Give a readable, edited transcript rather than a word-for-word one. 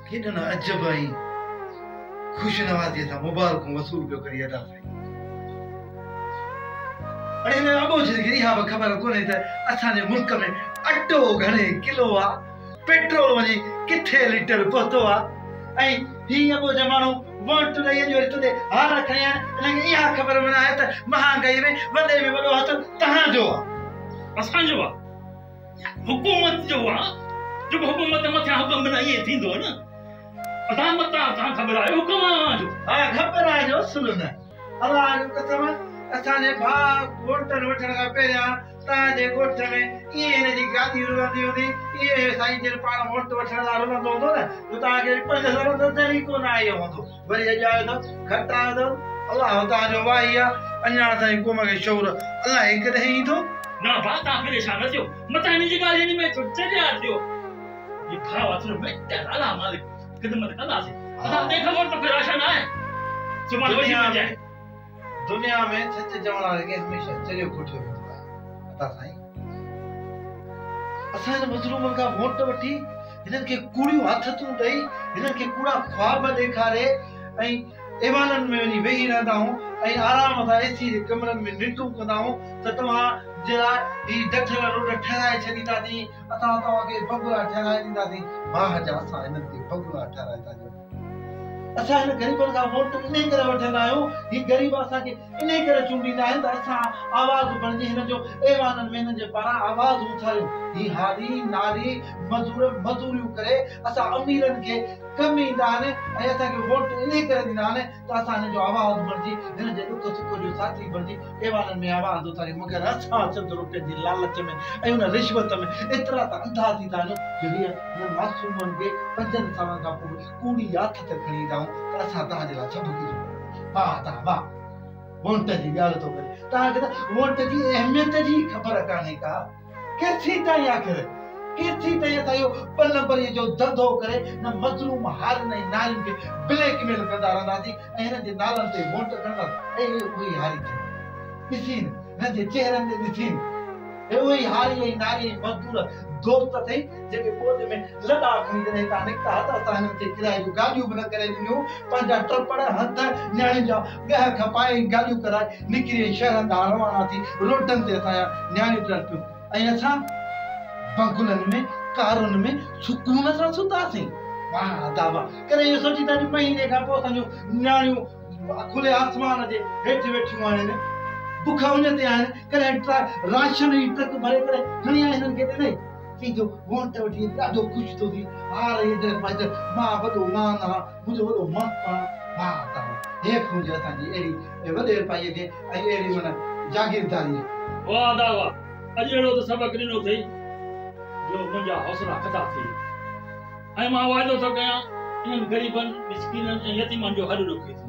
कितना अजब आई खुश नवाजी था मुबारक वसूल पियो करी अदा साईं अरे ने अबो जिंदगी हा खबर कोने त असांजे मुल्क में अटो घणे किलो आ पेट्रोल वनी किथे लीटर पहुतो आ ऐं ही अबो जमानो वोट ॾेई जो रिते हार खया इनके इहा खबर मना है त महांगाई में वडे में वडो हथ तहां जो आ असां जो आ हुकूमत जो आ जो हुकूमत मथे हुकम बना ये थींदो न अदा मता ता खबर आयो हुकम जो हां खबर आयो सुनो न अल्लाह जो कसम असांजे भा वोटन वठण का पहिरियां ताजे गोठ में ये ने जी गादी रोंदी होंदी ये साईं जे पाण वोट वठण ला रोंदो होंदो न तो ताके 5 साल तो तरीको ना आयो होंदो वरी अजायो तो घट आयो तो अल्लाह ताजो वाहिया अन्या ताईं कोम के शौर अल्लाह एक दही तो ना बात आप परेशान थियो मता इन जी गाली में तो चलिया थियो ये भाव असल में अल्लाह मालिक खिदमत कंदा से अदा देख खबर तो फिर आशा ना है सुभान वही में जाए दुनिया में सच जवण वाले के हमेशा चलियो कोठियो वेंदो आहे अता साईं असां मजलूम का वोट वठी हिनन के कूड़ियो हथ तू दई हिनन के कूड़ा ख्वाब देखारे ऐं एवानन में वनी वेही रहंदा हूं ऐं आराम सां एसी जे कमरन में निंडू कंदा हूं त तव्हां जरा ई डठल रोड ठहराए छडींदा थी असां तव्हां के बगुला ठहराए ॾींदा थी वाह जा असां हिनन के बगुला ठहराए था असां हिन गरीबन का वोट इने करे वठंदा आहियूं ही गरीब असां के इने करे चूंडींदा आहिनि त असां आवाज बणजी हिन जो एवानन में हिन जे पारां आवाज उथारियो ही हारी नारी मजूरियूं करे असां अमीरन के कम ईंदा आहिनि ऐं असां के वोट इने करे ॾींदा आहिनि त असां हिन जो आवाज बणजी हिन जे दुख सुख जो साथी बणजी एवानन में आवाज उथारी मगर असां चंद रुपए जी लालच में ऐं उन रिश्वत में एतिरा त अंधा थी था जो हिन मासूमन के 5 सालनि खां पोइ कूड़ी हथ ते खणी ईंदा त असां तव्हांजे लाइ छा कयूं वाह तव्हां वाह वोट जी ॻाल्हि थो करे तव्हांखे त वोट जी अहमियत जी ख़बर कान्हे का केतिरी ताईं आख़िर केतिरी ताईं असां इहो 2 नंबर जो धंधो करे न मज़लूम हारनि ऐं नारियुनि खे ब्लैकमेल कंदा रहंदासीं ऐं हिननि जे नालनि ते वोट कंदासीं ऐं उहे हारी थियनि ॾिसी हिननि जे चेहरनि ते ॾिसी उहे हारी ऐं नारी ऐं मज़दूर दोस्त थे जेके बोझ में लड़ा खणी करे ता निकता था असां हिननि खे किराए जूं गाॾियूं बि न करे ॾिनियूं पंहिंजा टपड़ हथ न्याणी जा ॻह खपाए गाॾियूं कराए निकिरी शहरनि ॾांहुं रवाना थी रोडनि ते असांजा न्याणियूं टल पियूं ऐं असां बंगुलनि में कारुनि में सुकून सां सुतासीं वाह दावा करे इहो सोची था महीने खां पोइ असांजूं न्याणियूं खुले आसमान जे हेठि वेठियूं आहिनि बुख उन ते आहिनि करे राशन जी ट्रक भरे करे खणी आया हिननि खे ॾिनई जो वोट वठी ॾाढो ख़ुशि थो थी हार इधर पाइदर मां वॾो मान आहियां मुंहिंजो वॾो मत आहे वाह तव्हां हेठि हुजे असांजी अहिड़ी वॾे पाईअ खे ऐं अहिड़ी माना जागीरदारी वाह दावा अॼु अहिड़ो त सबक़ु ॾिनो अथई जो मुंहिंजा हौसला खता थी ऐं मां वाइदो थो कयां इन्हनि ग़रीबनि मिस्कीननि ऐं यतीमनि जो हल ॾुखियो